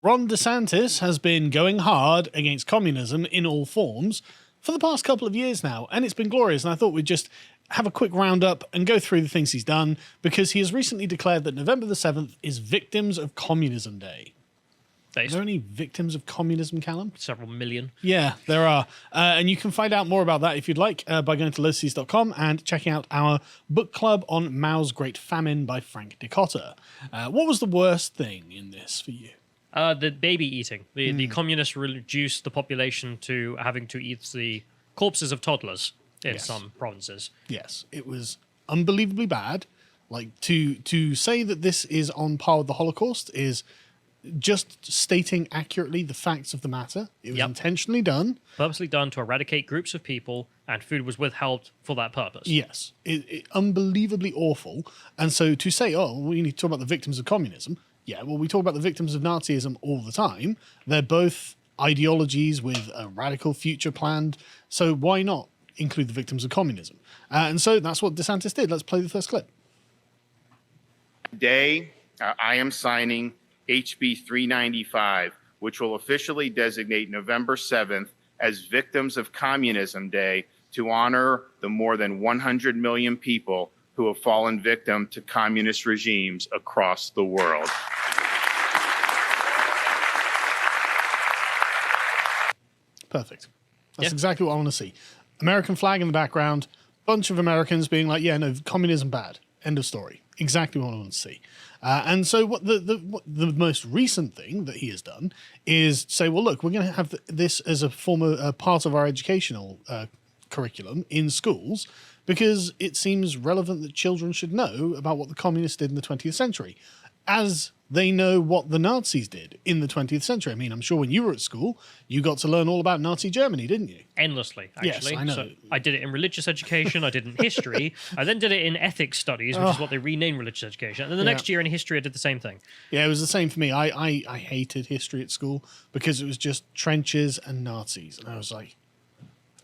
Ron DeSantis has been going hard against communism in all forms for the past couple of years now, and it's been glorious. And I thought we'd just have a quick roundup and go through the things he's done, because he has recently declared that November the 7th is Victims of Communism Day. Are there any victims of communism, Callum? Several million. Yeah, there are. And you can find out more about that if you'd like by going to lotus.com and checking out our book club on Mao's Great Famine by Frank Dicotta. What was the worst thing in this for you? The baby eating. The communists reduced the population to having to eat the corpses of toddlers in some provinces. Yes, it was unbelievably bad. Like, to say that this is on par with the Holocaust is just stating accurately the facts of the matter. It was intentionally done. Purposely done to eradicate groups of people, and food was withheld for that purpose. Yes, unbelievably awful. And so to say, oh, we need to talk about the victims of communism. Yeah, well, we talk about the victims of Nazism all the time. They're both ideologies with a radical future planned. So why not include the victims of communism? And so that's what DeSantis did. Let's play the first clip. Today, I am signing HB 395, which will officially designate November 7th as Victims of Communism Day to honor the more than 100 million people who have fallen victim to communist regimes across the world. Perfect. That's exactly what I want to see. American flag in the background, bunch of Americans being like, yeah, no, communism bad. End of story. Exactly what I want to see. And so what the most recent thing that he has done is say, well, look, we're going to have this as a part of our educational curriculum in schools, because it seems relevant that children should know about what the communists did in the 20th century, as they know what the Nazis did in the 20th century. I mean, I'm sure when you were at school, you got to learn all about Nazi Germany, didn't you? Endlessly, actually. Yes, I know. So I did it in religious education, I did it in history, I then did it in ethics studies, which is what they renamed religious education. And then the next year in history, I did the same thing. Yeah, it was the same for me. I hated history at school because it was just trenches and Nazis. And I was like...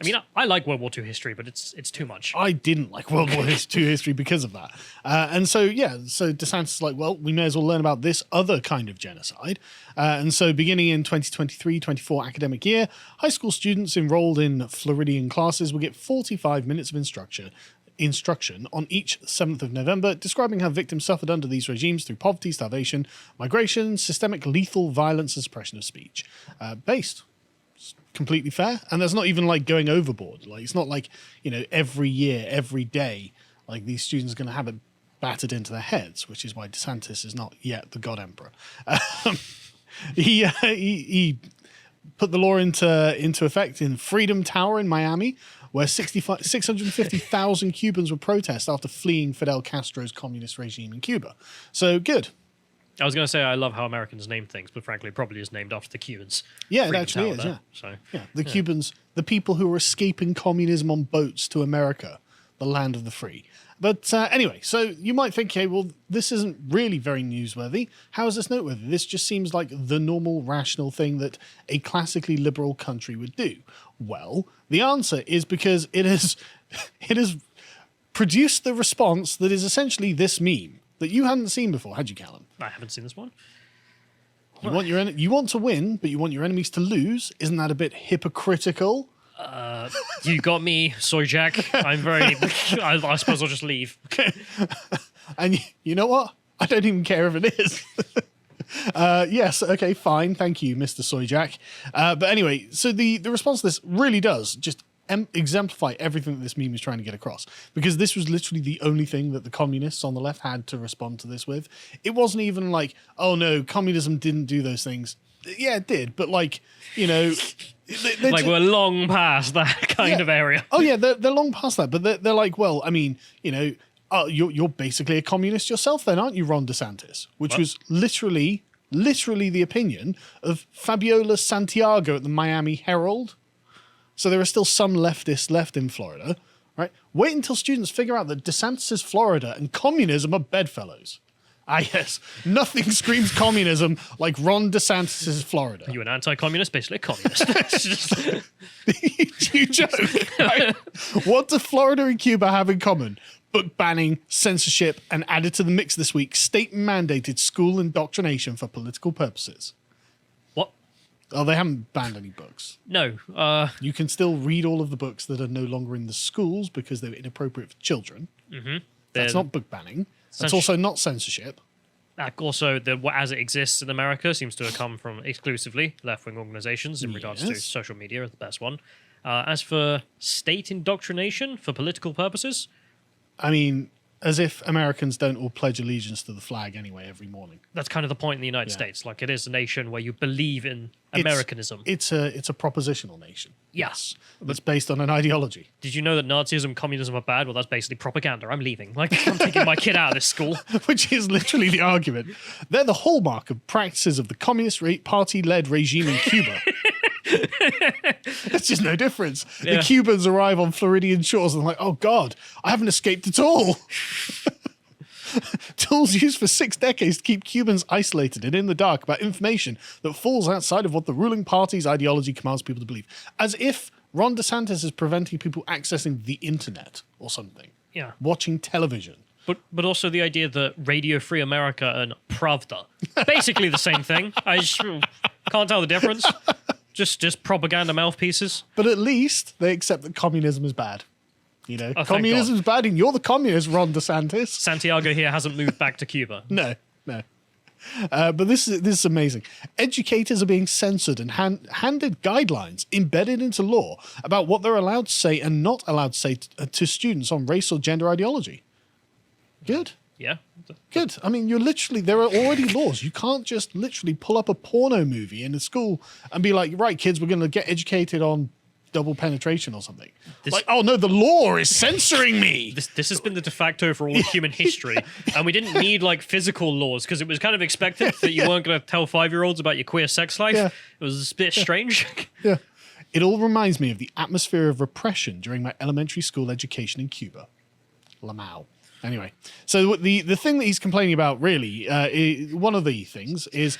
I mean, I like World War II history, but it's too much. I didn't like World War II history because of that. And so DeSantis is like, well, we may as well learn about this other kind of genocide. And so beginning in 2023-24 academic year, high school students enrolled in Floridian classes will get 45 minutes of instruction on each 7th of November, describing how victims suffered under these regimes through poverty, starvation, migration, systemic lethal violence, and suppression of speech. Based. Completely fair. And that's not even like going overboard. Like, it's not like, every year, every day, like these students are going to have it battered into their heads, which is why DeSantis is not yet the God Emperor. He put the law into effect in Freedom Tower in Miami, where 650,000 Cubans would protest after fleeing Fidel Castro's communist regime in Cuba. So good. I was going to say I love how Americans name things, but frankly, it probably is named after the Cubans. Yeah, it actually is, yeah. So, the Cubans, the people who were escaping communism on boats to America, the land of the free. But anyway, so you might think, okay, well, this isn't really very newsworthy. How is this noteworthy? This just seems like the normal, rational thing that a classically liberal country would do. Well, the answer is because it has produced the response that is essentially this meme that you hadn't seen before, had you, Callum? I haven't seen this one. You want to win, but you want your enemies to lose. Isn't that a bit hypocritical? You got me, Soy Jack. I'm very... I suppose I'll just leave. And you know what? I don't even care if it is. Yes, okay, fine. Thank you, Mr. Soy Jack. But anyway, so the response to this really does just exemplify everything that this meme is trying to get across, because this was literally the only thing that the communists on the left had to respond to this with. It wasn't even like, oh no, communism didn't do those things. Yeah, it did, but like, we're long past that kind of area. Oh yeah, they're long past that, but they're like, well, I mean, you're basically a communist yourself then, aren't you, Ron DeSantis? Which was literally the opinion of Fabiola Santiago at the Miami Herald. So there are still some leftists left in Florida, right? Wait until students figure out that DeSantis' Florida and communism are bedfellows. Ah, yes. Nothing screams communism like Ron DeSantis' Florida. You an anti-communist, basically a communist. You joke. Right? What do Florida and Cuba have in common? Book banning, censorship, and added to the mix this week, state-mandated school indoctrination for political purposes. Oh, they haven't banned any books. No. You can still read all of the books that are no longer in the schools because they're inappropriate for children. Mm-hmm. That's not book banning. That's Cens- also not censorship. Also, as it exists in America, seems to have come from exclusively left-wing organizations in regards to Yes. social media, the best one. As for state indoctrination for political purposes, I mean, as if Americans don't all pledge allegiance to the flag anyway every morning. that's kind of the point in the United Yeah. States. Like, it is a nation where you believe in It's- Americanism. It's a propositional nation. Yes. It's based on an ideology. Did you know that Nazism, communism are bad? Well, that's basically propaganda. I'm leaving. Like, I'm taking my kid out of this school. Which is literally the argument. They're the hallmark of practices of the Communist Party-led regime in Cuba. It's just no difference. Yeah. The Cubans arrive on Floridian shores and they're like, oh God, I haven't escaped at all. Tools used for 6 decades to keep Cubans isolated and in the dark about information that falls outside of what the ruling party's ideology commands people to believe. As if Ron DeSantis is preventing people accessing the internet or something. Yeah. Watching television. But also the idea that Radio Free America and Pravda, basically the same thing. I just can't tell the difference. Just propaganda mouthpieces. But at least they accept that communism is bad. You know, thank communism is bad and you're the communist, Ron DeSantis. Santiago here hasn't moved back to Cuba. No. But this is amazing. Educators are being censored and handed guidelines embedded into law about what they're allowed to say and not allowed to say to students on race or gender ideology. Good. Yeah. Good. I mean, there are already laws. You can't just literally pull up a porno movie in a school and be like, right, kids, we're going to get educated on double penetration or something. Like, oh no, the law is censoring me. This has been the de facto for all of human history. And we didn't need like physical laws because it was kind of expected that you weren't going to tell 5-year-olds about your queer sex life. Yeah. It was a bit strange. Yeah. It all reminds me of the atmosphere of repression during my elementary school education in Cuba. Lamau. Anyway, so the thing that he's complaining about really, one of the things is...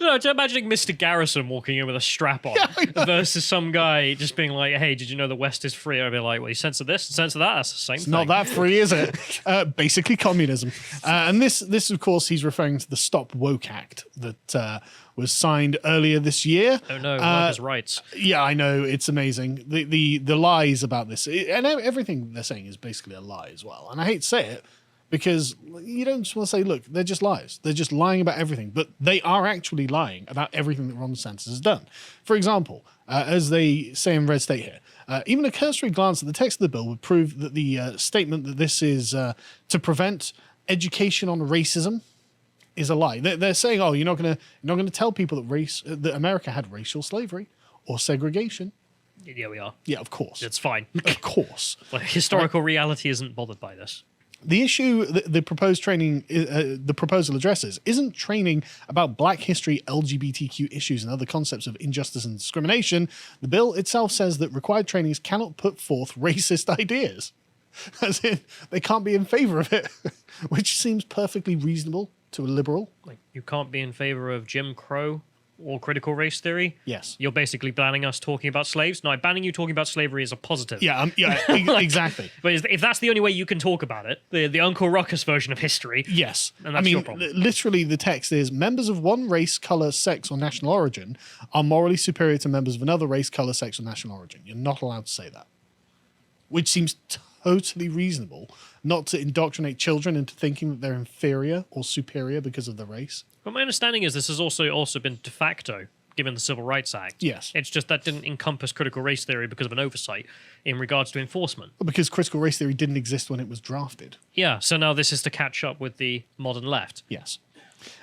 No, just imagining Mr. Garrison walking in with a strap on versus some guy just being like, hey, did you know the West is free? I'd be like, well, you censor this, censor that. That's the same thing. Not that free, is it? Basically communism. And this, of course, he's referring to the Stop Woke Act that was signed earlier this year. Oh, no, workers' rights. Yeah, I know. It's amazing. The lies about this. And everything they're saying is basically a lie as well. And I hate to say it, because you don't just want to say, look, they're just lies. They're just lying about everything. But they are actually lying about everything that Ron DeSantis has done. For example, as they say in Red State here, even a cursory glance at the text of the bill would prove that the statement that this is to prevent education on racism is a lie. They're saying, oh, you're not going to tell people that America had racial slavery or segregation. Yeah, we are. Yeah, of course. It's fine. Of course. Like, historical reality isn't bothered by this. The issue the proposed training, the proposal addresses, isn't training about Black history, LGBTQ issues, and other concepts of injustice and discrimination. The bill itself says that required trainings cannot put forth racist ideas. As in, they can't be in favor of it, which seems perfectly reasonable to a liberal. Like, you can't be in favor of Jim Crow or critical race theory. Yes. You're basically banning us talking about slaves. No, banning you talking about slavery is a positive. Yeah, exactly. But if that's the only way you can talk about it, the Uncle Ruckus version of history. Yes. And that's your problem. Literally the text is, members of one race, color, sex, or national origin are morally superior to members of another race, color, sex, or national origin. You're not allowed to say that. Which seems totally reasonable, not to indoctrinate children into thinking that they're inferior or superior because of their race. But my understanding is this has also been de facto, given the Civil Rights Act. Yes. It's just that didn't encompass critical race theory because of an oversight in regards to enforcement. Because critical race theory didn't exist when it was drafted. Yeah, so now this is to catch up with the modern left. Yes.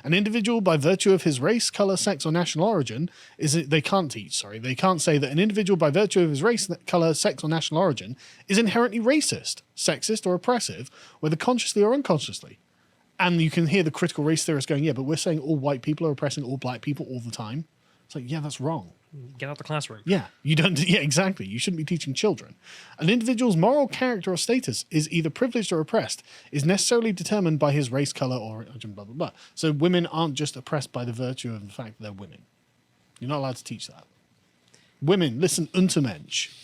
An individual, by virtue of his race, color, sex, or national origin, they can't say that an individual, by virtue of his race, color, sex, or national origin, is inherently racist, sexist, or oppressive, whether consciously or unconsciously. And you can hear the critical race theorists going, yeah, but we're saying all white people are oppressing all black people all the time. It's like, yeah, that's wrong. Get out the classroom. Yeah, you don't. Yeah, exactly. You shouldn't be teaching children. An individual's moral character or status is either privileged or oppressed, is necessarily determined by his race, color, or blah, blah, blah. So women aren't just oppressed by the virtue of the fact that they're women. You're not allowed to teach that. Women, listen, Untermensch,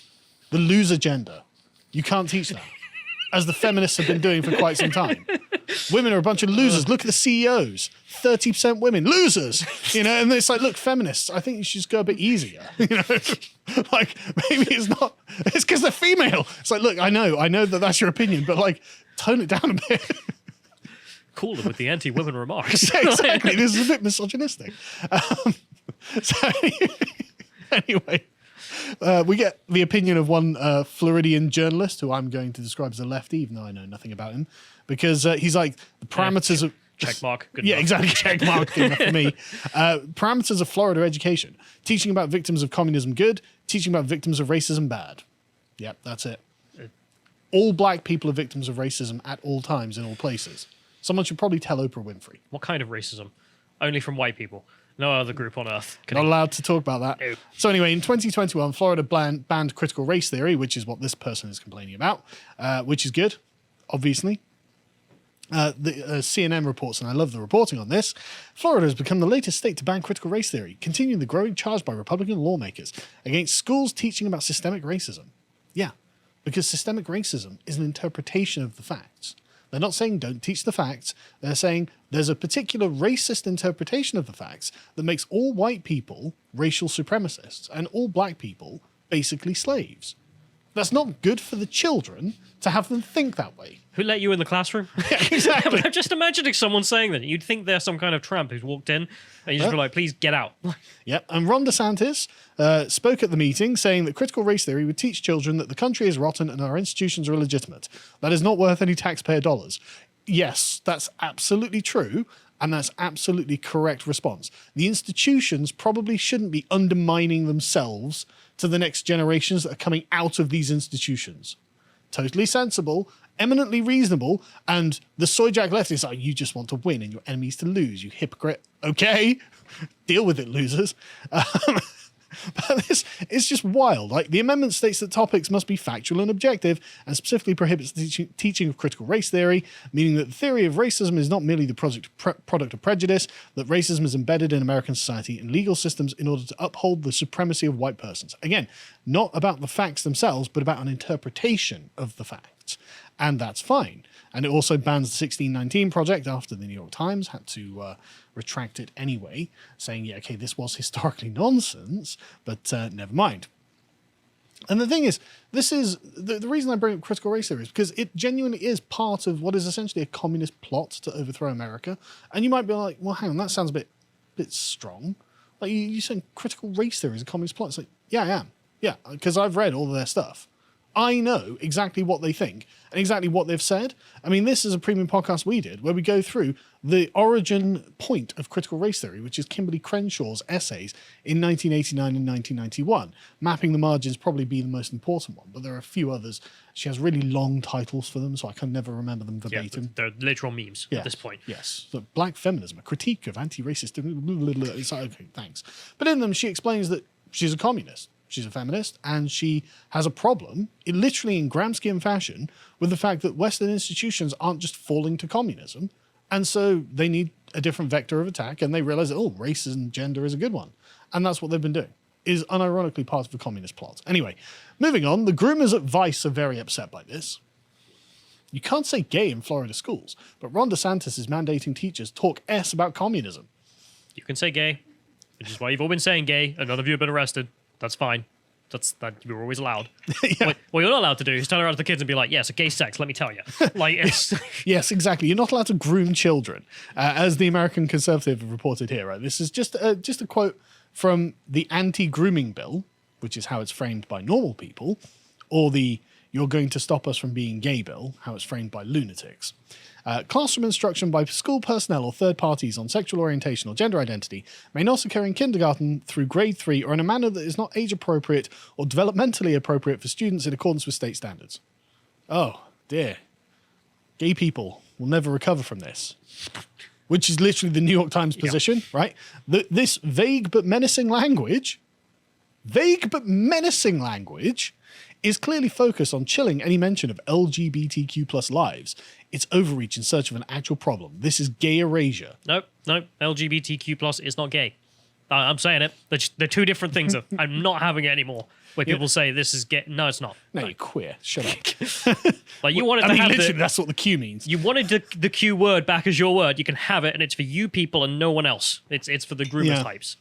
the loser gender. You can't teach that, as the feminists have been doing for quite some time. Women are a bunch of losers. Look at the CEOs. 30% women. Losers. And it's like, look, feminists, I think you should just go a bit easier. Like, maybe it's not, it's because they're female. It's like, look, I know that that's your opinion, but like, tone it down a bit. Cooler with the anti-women remarks. Exactly. This is a bit misogynistic. So anyway, we get the opinion of one Floridian journalist who I'm going to describe as a lefty, even though I know nothing about him, because he's like, the parameters of... Check mark. Good yeah, enough. exactly. Check mark. Good enough for me. Parameters of Florida education. Teaching about victims of communism good. Teaching about victims of racism bad. Yep, that's it. All black people are victims of racism at all times in all places. Someone should probably tell Oprah Winfrey. What kind of racism? Only from white people. No other group on earth. Not allowed to talk about that. No. So anyway, in 2021, Florida banned critical race theory, which is what this person is complaining about, which is good, obviously. The CNN reports, and I love the reporting on this, Florida has become the latest state to ban critical race theory, continuing the growing charge by Republican lawmakers against schools teaching about systemic racism. Yeah, because systemic racism is an interpretation of the facts. They're not saying don't teach the facts. They're saying there's a particular racist interpretation of the facts that makes all white people racial supremacists and all black people basically slaves. That's not good for the children to have them think that way. Who let you in the classroom? Yeah, exactly. I'm just imagining someone saying that. You'd think they're some kind of tramp who's walked in and you just be like, please get out. Yep. And Ron DeSantis spoke at the meeting saying that critical race theory would teach children that the country is rotten and our institutions are illegitimate. That is not worth any taxpayer dollars. Yes, that's absolutely true. And that's absolutely correct response. The institutions probably shouldn't be undermining themselves to the next generations that are coming out of these institutions. Totally sensible, eminently reasonable, and the soyjack left is like, you just want to win and your enemies to lose, you hypocrite. Okay, deal with it, losers. But this is just wild. Like, the amendment states that topics must be factual and objective, and specifically prohibits the teaching of critical race theory, meaning that the theory of racism is not merely the product of prejudice, that racism is embedded in American society and legal systems in order to uphold the supremacy of white persons. Again, not about the facts themselves, but about an interpretation of the facts. And that's fine. And it also bans the 1619 Project after the New York Times had to retract it anyway, saying, yeah, okay, this was historically nonsense, but never mind. And the thing is, this is the reason I bring up critical race theory is because it genuinely is part of what is essentially a communist plot to overthrow America. And you might be like, well, hang on, that sounds a bit strong. Like, you saying critical race theory is a communist plot? It's like, yeah, I am. Yeah, because I've read all of their stuff. I know exactly what they think and exactly what they've said. I mean, this is a premium podcast we did where we go through the origin point of critical race theory, which is Kimberly Crenshaw's essays in 1989 and 1991. Mapping the Margins probably be the most important one, but there are a few others. She has really long titles for them, so I can never remember them verbatim. Yeah, they're literal memes at this point. Yes. So Black Feminism, a critique of anti-racist... It's like, okay, thanks. But in them, she explains that she's a communist. She's a feminist, and she has a problem, literally in Gramscian fashion, with the fact that Western institutions aren't just falling to communism, and so they need a different vector of attack, and they realize that, oh, race and gender is a good one. And that's what they've been doing, is unironically part of the communist plot. Anyway, moving on, the groomers at Vice are very upset by this. You can't say gay in Florida schools, but Ron DeSantis is mandating teachers talk S about communism. You can say gay, which is why you've all been saying gay, and none of you have been arrested. That's fine. That you're always allowed. Yeah. What you're not allowed to do is turn around to the kids and be like, yes, gay sex, let me tell you. Like, it's... Yes, exactly. You're not allowed to groom children, as the American Conservative have reported here. Right? This is just a quote from the anti-grooming bill, which is how it's framed by normal people, or the you're going to stop us from being gay bill, how it's framed by lunatics. Classroom instruction by school personnel or third parties on sexual orientation or gender identity may not occur in kindergarten through grade 3 or in a manner that is not age appropriate or developmentally appropriate for students in accordance with state standards. Oh, dear. Gay people will never recover from this. Which is literally the New York Times position, right? This vague but menacing language is clearly focused on chilling any mention of LGBTQ plus lives. It's overreach in search of an actual problem. This is gay erasure. Nope. LGBTQ plus is not gay. I'm saying it. They're two different things. I'm not having it anymore. Where people say this is no, it's not. No, you're queer. Shut up. Like you wanted I to mean, have literally, that's what the Q means. you wanted the Q word back as your word. You can have it, and it's for you people and no one else. It's for the groomer Yeah. types.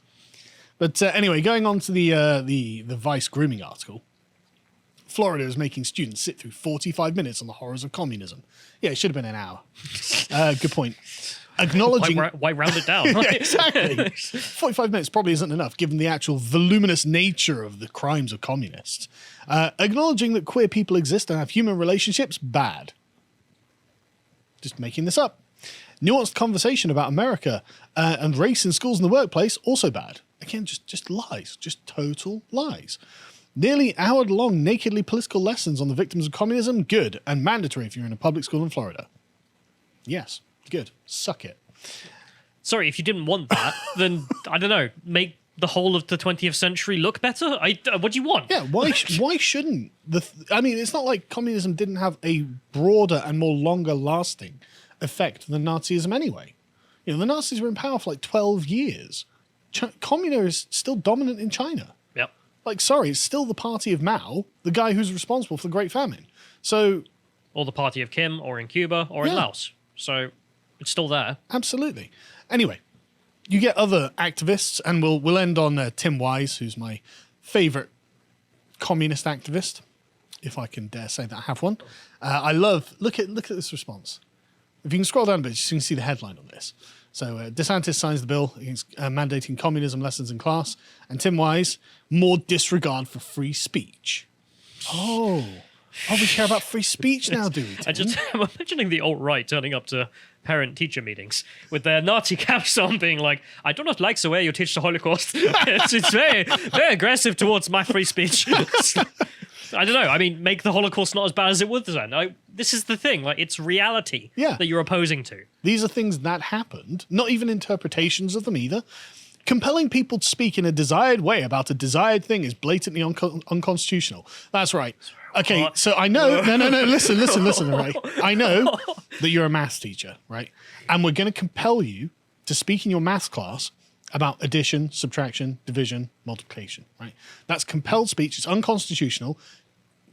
But anyway, going on to the Vice grooming article. Florida is making students sit through 45 minutes on the horrors of communism. Yeah, it should have been an hour. Good point. Acknowledging... Why round it down? Yeah, exactly. 45 minutes probably isn't enough, given the actual voluminous nature of the crimes of communists. Acknowledging that queer people exist and have human relationships, bad. Just making this up. Nuanced conversation about America and race in schools and the workplace, also bad. Again, just lies. Just total lies. Nearly hour-long nakedly political lessons on the victims of communism, good, and mandatory if you're in a public school in Florida. Yes, good. Suck it. Sorry, if you didn't want that, then I don't know. Make the whole of the 20th century look better. What do you want? Yeah, why shouldn't I mean, it's not like communism didn't have a broader and more longer-lasting effect than Nazism anyway. You know, the Nazis were in power for like 12 years. Communism is still dominant in China. Yep. Like, sorry, it's still the party of Mao, the guy who's responsible for the Great Famine. So, Or the party of Kim, or in Cuba, or in Yeah. Laos. So it's still there. absolutely. Anyway, you get other activists, and we'll end on Tim Wise, who's my favorite communist activist, if I can dare say that I have one. I love look at this response. If you can scroll down a bit, you can see the headline on this. So DeSantis signs the bill against mandating communism lessons in class, and Tim Wise, more disregard for free speech. Oh, we care about free speech now, do we, Tim? I'm imagining the alt-right turning up to parent-teacher meetings with their Nazi caps on, being like, I do not like the way you teach the Holocaust. it's very, very aggressive towards my free speech. I don't know. I mean, make the Holocaust not as bad as it was then. This is the thing. Like, it's reality that you're opposing to. These are things that happened, not even interpretations of them either. Compelling people to speak in a desired way about a desired thing is blatantly unconstitutional. That's right. Okay, What? so I know... No, listen, all right? I know that you're a maths teacher, right? And we're going to compel you to speak in your maths class about addition, subtraction, division, multiplication, right? That's compelled speech. It's unconstitutional.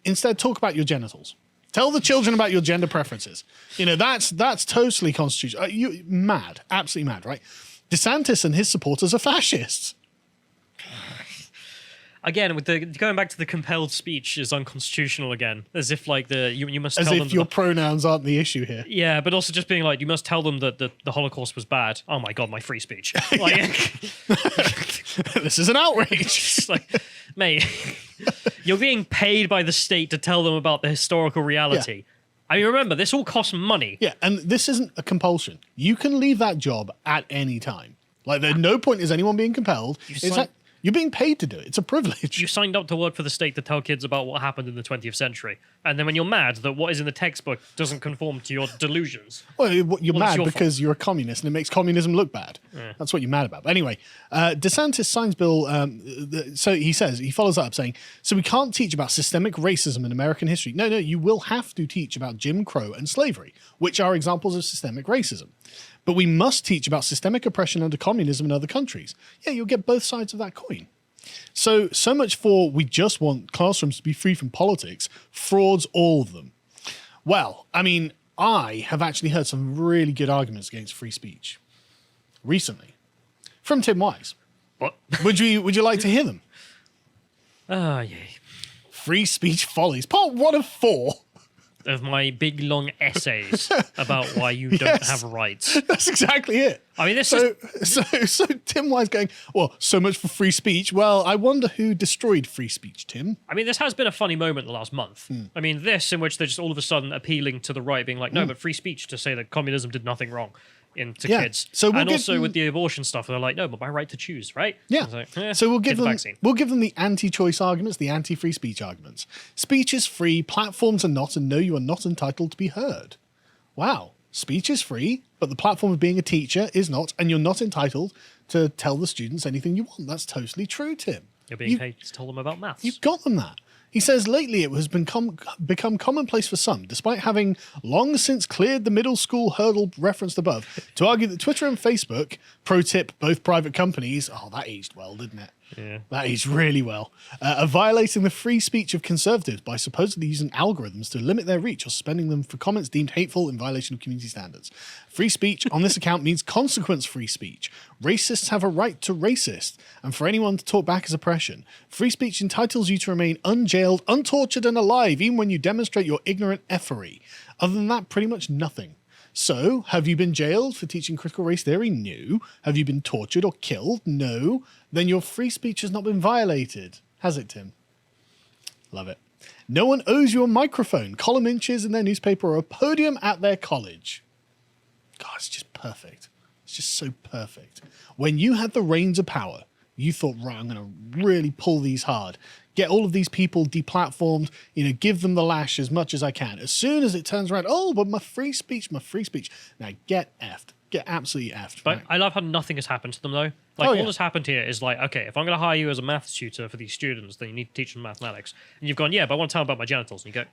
Instead, talk about your genitals. Tell the children about your gender preferences. You know, that's totally constitutional. You mad, absolutely mad, right? DeSantis and his supporters are fascists. Again, with going back to the compelled speech is unconstitutional again, as if like you must As tell them if your pronouns aren't the issue here. yeah, but also just being like, you must tell them that the Holocaust was bad. Oh my god, my free speech. Like, This is an outrage. it's like, mate, you're being paid by the state to tell them about the historical reality. I mean, remember, this all costs money. Yeah, and this isn't a compulsion. You can leave that job at any time. Like, there's no point is anyone being compelled. You're being paid to do it. It's a privilege. You signed up to work for the state to tell kids about what happened in the 20th century. And then when you're mad that what is in the textbook doesn't conform to your delusions. Well, you're mad your because you're a communist and it makes communism look bad. Yeah. That's what you're mad about. But anyway, DeSantis signs bill. So he follows that up saying, so we can't teach about systemic racism in American history. No, you will have to teach about Jim Crow and slavery, which are examples of systemic racism. But we must teach about systemic oppression under communism in other countries. Yeah, you'll get both sides of that coin. So much for we just want classrooms to be free from politics, frauds all of them. Well, I mean, I have actually heard some really good arguments against free speech recently from Tim Wise. What? Would you like to hear them? Oh, yeah. Free speech follies, part 1 of 4. Of my big long essays about why you don't Yes. have rights. That's exactly it. I mean, this So Tim Wise going, well, so much for free speech. Well, I wonder who destroyed free speech, Tim. I mean, this has been a funny moment the last month. I mean, this in which they're just all of a sudden appealing to the right, being like, no, but free speech to say that communism did nothing wrong to Yeah. kids. So we'll and give also them- with the abortion stuff, they're like, no, but my right to choose, right? Yeah. It's like, eh, So we'll give get the them vaccine. the anti-choice arguments, the anti-free speech arguments. Speech is free, platforms are not, and no, you are not entitled to be heard. Wow. Speech is free, but the platform of being a teacher is not, and you're not entitled to tell the students anything you want. That's totally true, Tim. You're being paid to tell them about maths. You got them that. He says lately it has become commonplace for some, despite having long since cleared the middle school hurdle referenced above, to argue that Twitter and Facebook, pro tip, both private companies, oh, that aged well, didn't it? Yeah. That aged really well, are violating the free speech of conservatives by supposedly using algorithms to limit their reach or suspending them for comments deemed hateful in violation of community standards. Free speech on this account means consequence-free speech. Racists have a right to racist, and for anyone to talk back is oppression. Free speech entitles you to remain unjailed, untortured, and alive, even when you demonstrate your ignorant effery. Other than that, pretty much nothing. So, have you been jailed for teaching critical race theory? No. Have you been tortured or killed? No. Then your free speech has not been violated. Has it, Tim? Love it. No one owes you a microphone, column inches in their newspaper, or a podium at their college. God, it's just perfect. It's just so perfect. When you had the reins of power, you thought, right, I'm going to really pull these hard. Get all of these people deplatformed, give them the lash as much as I can. As soon as it turns around, oh, but my free speech. Now get effed. Get absolutely effed. But right? I love how nothing has happened to them, though. Like, all that's happened here is like, okay, if I'm going to hire you as a maths tutor for these students, then you need to teach them mathematics. And you've gone, yeah, but I want to tell them about my genitals. And you go,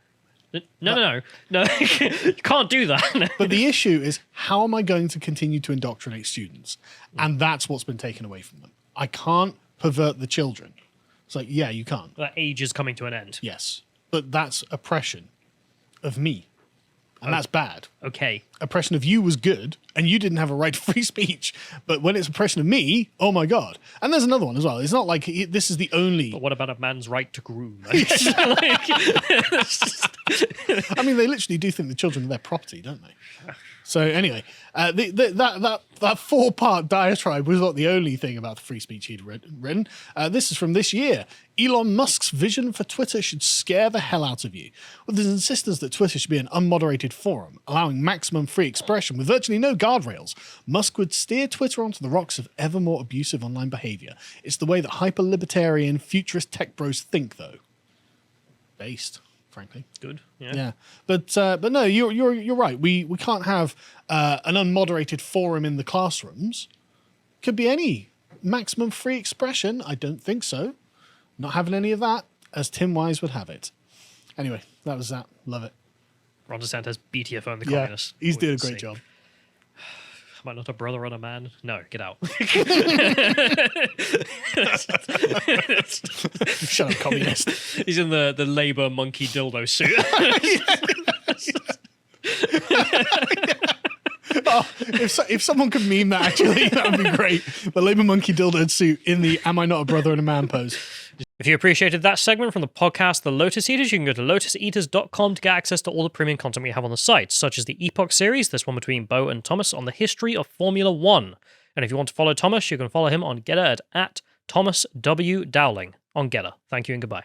no, you can't do that. But the issue is, how am I going to continue to indoctrinate students? And that's what's been taken away from them. I can't pervert the children. It's like, yeah, you can't. That age is coming to an end. Yes. But that's oppression of me. And that's bad. Okay. Oppression of you was good, and you didn't have a right to free speech. But when it's oppression of me, oh my God. And there's another one as well. It's not like this is the only... But what about a man's right to groom? I mean, they literally do think the children are their property, don't they? So anyway, that 4-part diatribe was not the only thing about the free speech he'd written. This is from this year. Elon Musk's vision for Twitter should scare the hell out of you. With his insistence that Twitter should be an unmoderated forum, allowing maximum free expression with virtually no guardrails, Musk would steer Twitter onto the rocks of ever more abusive online behavior. It's the way that hyper-libertarian, futurist tech bros think, though. Based. Frankly, good. Yeah, but no, you're right. We can't have an unmoderated forum in the classrooms. Could be any maximum free expression. I don't think so. Not having any of that, as Tim Wise would have it. Anyway, that was that. Love it. Ron DeSantis, BTFO and the communists. He's doing a great job. Am I not a brother and a man? No, get out. Shut up, communist. He's in the Labour monkey dildo suit. Oh, if someone could meme that, actually, that would be great. The Labour monkey dildo suit in the "Am I not a brother and a man" pose. If you appreciated that segment from the podcast The Lotus Eaters, you can go to lotuseaters.com to get access to all the premium content we have on the site, such as the Epoch series, this one between Bo and Thomas on the history of Formula One. And if you want to follow Thomas, you can follow him on Getter at @Thomas W. Dowling on Getter. Thank you and goodbye.